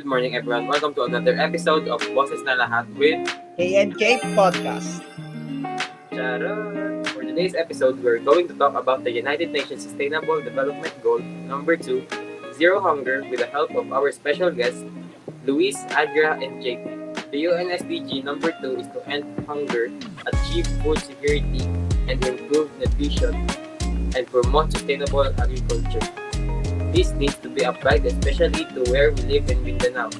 good morning everyone. Welcome to another episode of BOSES na Lahat with 𝐿AHAT Podcast. Charot! For today's episode, we're going to talk about the United Nations Sustainable Development Goal number 2, Zero Hunger, with the help of our special guests, Luis, Andrea, and JP. The UN SDG number 2 is to end hunger, achieve food security, and improve nutrition, and promote sustainable agriculture. This needs to be applied especially to where we live in Mindanao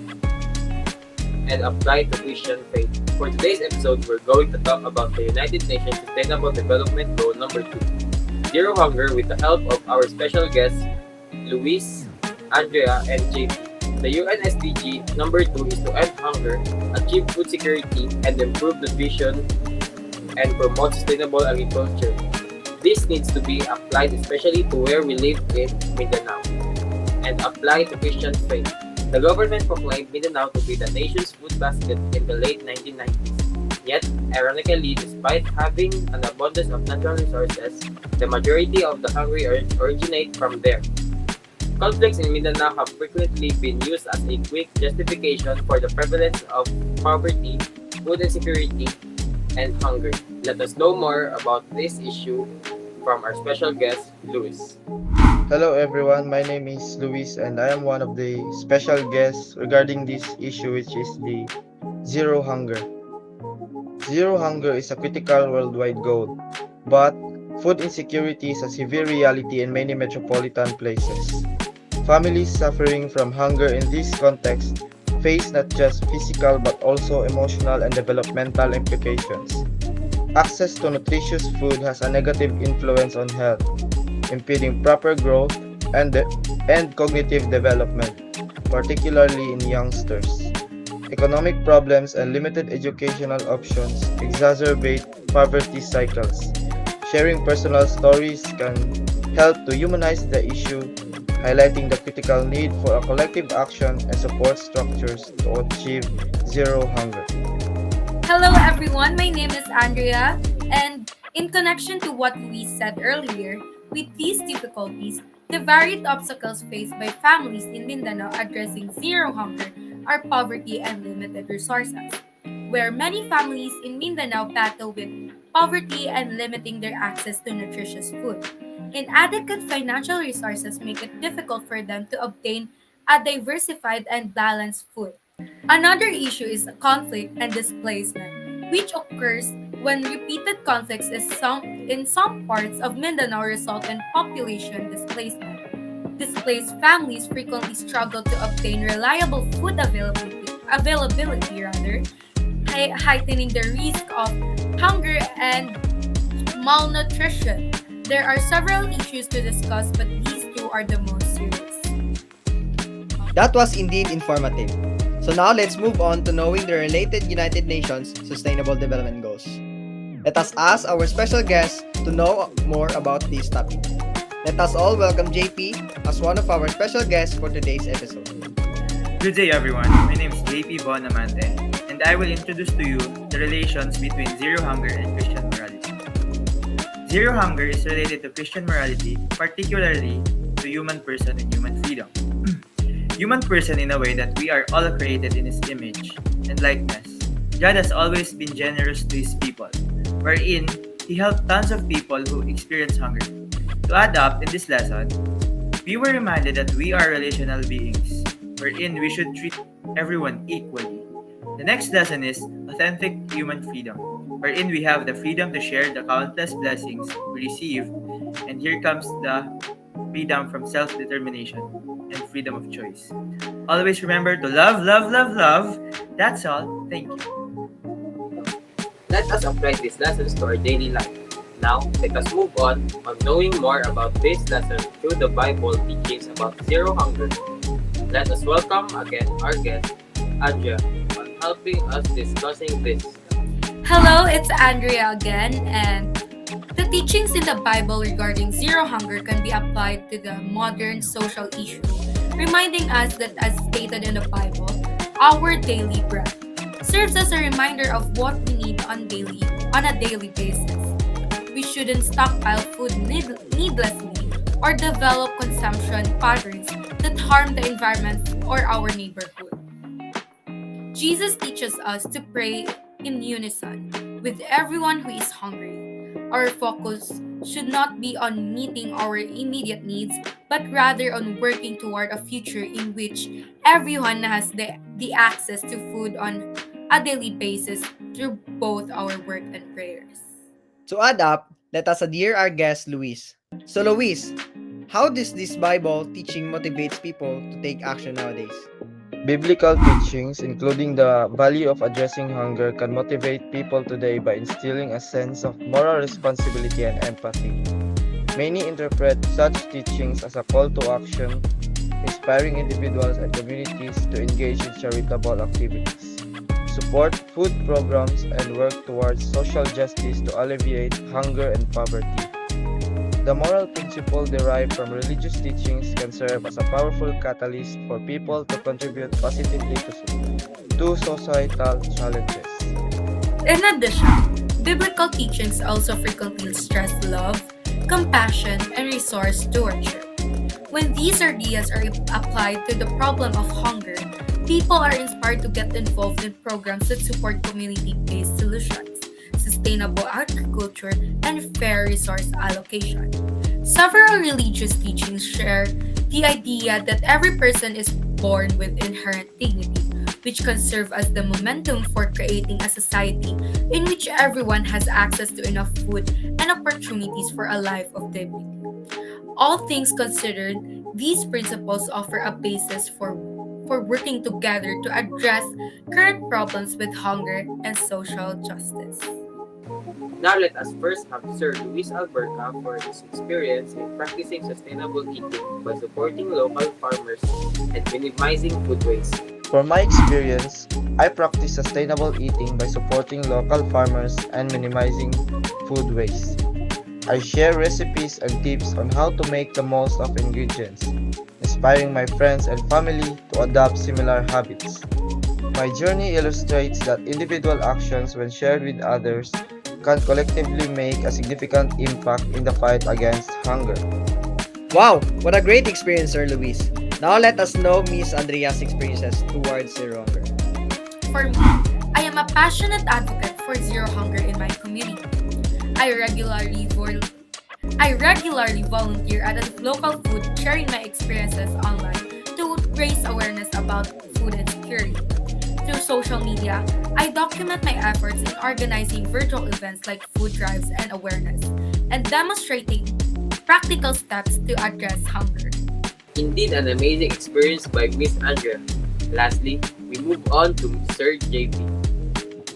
and apply to Christian faith. For today's episode, we're going to talk about the United Nations Sustainable Development Goal number 2, Zero Hunger, with the help of our special guests, Luis, Andrea, and JP. The UN SDG number 2 is to end hunger, achieve food security, and improve nutrition and promote sustainable agriculture. This needs to be applied especially to where we live in Mindanao and apply to Christian faith. The government proclaimed Mindanao to be the nation's food basket in the late 1990s. Yet, ironically, despite having an abundance of natural resources, the majority of the hungry originate from there. Conflicts in Mindanao have frequently been used as a quick justification for the prevalence of poverty, food insecurity, and hunger. Let us know more about this issue from our special guest, Luis. Hello everyone, my name is Luis and I am one of the special guests regarding this issue, which is the Zero Hunger. Zero hunger is a critical worldwide goal, but food insecurity is a severe reality in many metropolitan places. Families suffering from hunger in this context face not just physical but also emotional and developmental implications. Access to nutritious food has a negative influence on health, impeding proper growth and cognitive development, particularly in youngsters. Economic problems and limited educational options exacerbate poverty cycles. Sharing personal stories can help to humanize the issue, highlighting the critical need for a collective action and support structures to achieve zero hunger. Hello everyone, my name is Andrea, and in connection to what we said earlier, with these difficulties, the varied obstacles faced by families in Mindanao addressing zero hunger are poverty and limited resources, where many families in Mindanao battle with poverty and limiting their access to nutritious food. Inadequate financial resources make it difficult for them to obtain a diversified and balanced food. Another issue is conflict and displacement, which occurs when repeated conflicts in some parts of Mindanao result in population displacement. Displaced families frequently struggle to obtain reliable food availability, heightening the risk of hunger and malnutrition. There are several issues to discuss, but these two are the most serious. That was indeed informative. So now let's move on to knowing the related United Nations Sustainable Development Goals. Let us ask our special guest to know more about this topic. Let us all welcome JP as one of our special guests for today's episode. Good day everyone, my name is JP Von Amante, and I will introduce to you the relations between zero hunger and Christian morality. Zero hunger is related to Christian morality, particularly to human person and human freedom. Human person in a way that we are all created in His image and likeness. God has always been generous to His people, wherein He helped tons of people who experience hunger. To add up in this lesson, we were reminded that we are relational beings, wherein we should treat everyone equally. The next lesson is authentic human freedom, wherein we have the freedom to share the countless blessings we receive, and here comes the freedom from self-determination and freedom of choice. Always remember to love, love, love, love. That's all. Thank you. Let us apply these lessons to our daily life. Now, let us move on knowing more about this lesson through the Bible teachings about zero hunger. Let us welcome again our guest, Andrea, on helping us discussing this. Hello, it's Andrea again, and the teachings in the Bible regarding zero hunger can be applied to the modern social issue, reminding us that, as stated in the Bible, our daily bread serves as a reminder of what we need on a daily basis. We shouldn't stockpile food needlessly or develop consumption patterns that harm the environment or our neighborhood. Jesus teaches us to pray in unison with everyone who is hungry. Our focus should not be on meeting our immediate needs, but rather on working toward a future in which everyone has the access to food on a daily basis through both our work and prayers. To add up, let us adhere our guest, Luis. So, Luis, how does this Bible teaching motivates people to take action nowadays? Biblical teachings, including the value of addressing hunger, can motivate people today by instilling a sense of moral responsibility and empathy. Many interpret such teachings as a call to action, inspiring individuals and communities to engage in charitable activities, support food programs, and work towards social justice to alleviate hunger and poverty. The moral principle derived from religious teachings can serve as a powerful catalyst for people to contribute positively to societal challenges. In addition, biblical teachings also frequently stress love, compassion, and resource stewardship. When these ideas are applied to the problem of hunger, people are inspired to get involved in programs that support community-based solutions, sustainable agriculture, and fair resource allocation. Several religious teachings share the idea that every person is born with inherent dignity, which can serve as the momentum for creating a society in which everyone has access to enough food and opportunities for a life of dignity. All things considered, these principles offer a basis for working together to address current problems with hunger and social justice. Now let us first have Sir Luis Alberca for his experience in practicing sustainable eating by supporting local farmers and minimizing food waste. From my experience, I practice sustainable eating by supporting local farmers and minimizing food waste. I share recipes and tips on how to make the most of ingredients, inspiring my friends and family to adopt similar habits. My journey illustrates that individual actions, when shared with others, can collectively make a significant impact in the fight against hunger. Wow, what a great experience, Sir Luis. Now let us know Miss Andrea's experiences towards zero hunger. For me, I am a passionate advocate for zero hunger in my community. I regularly volunteer at a local food, sharing my experiences online to raise awareness about food insecurity. Through social media, I document my efforts in organizing virtual events like food drives and awareness, and demonstrating practical steps to address hunger. Indeed, an amazing experience by Miss Andrea. Lastly, we move on to Sir JP.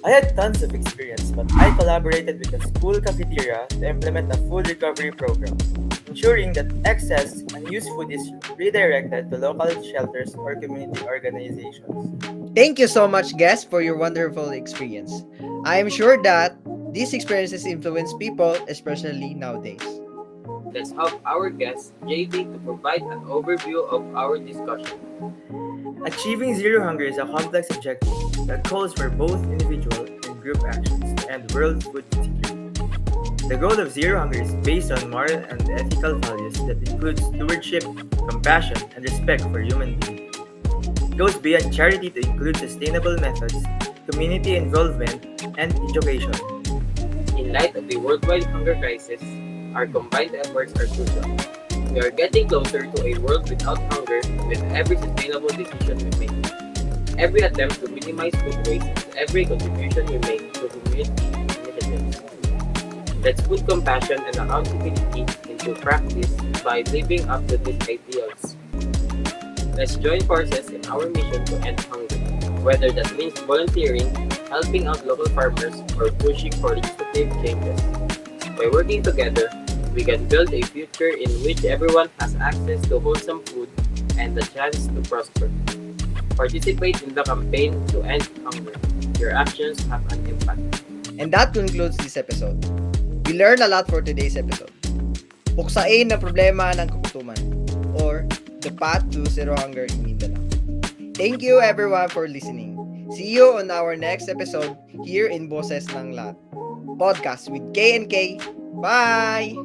I had tons of experience, but I collaborated with the school cafeteria to implement a food recovery program, ensuring that excess unused food is redirected to local shelters or community organizations. Thank you so much, guests, for your wonderful experience. I am sure that these experiences influence people, especially nowadays. Let's have our guest, JP, to provide an overview of our discussion. Achieving zero hunger is a complex objective that calls for both individual and group actions to end world food insecurity. The goal of zero hunger is based on moral and ethical values that include stewardship, compassion, and respect for human beings. It goes beyond charity to include sustainable methods, community involvement, and education. In light of the worldwide hunger crisis, our combined efforts are crucial. We are getting closer to a world without hunger with every sustainable decision we make. Every attempt to minimize food waste and every contribution we make to community initiatives. Let's put compassion and accountability into practice by living up to these ideals. Let's join forces in our mission to end hunger, whether that means volunteering, helping out local farmers, or pushing for legislative changes. By working together, we can build a future in which everyone has access to wholesome food and the chance to prosper. Participate in the campaign to end hunger. Your actions have an impact. And that concludes this episode. We learned a lot for today's episode. Puksain na problema ng Kagutuman, or the path to zero hunger in Mindanao. Thank you everyone for listening. See you on our next episode here in BOSES ng LAHAT podcast with K and K. Bye!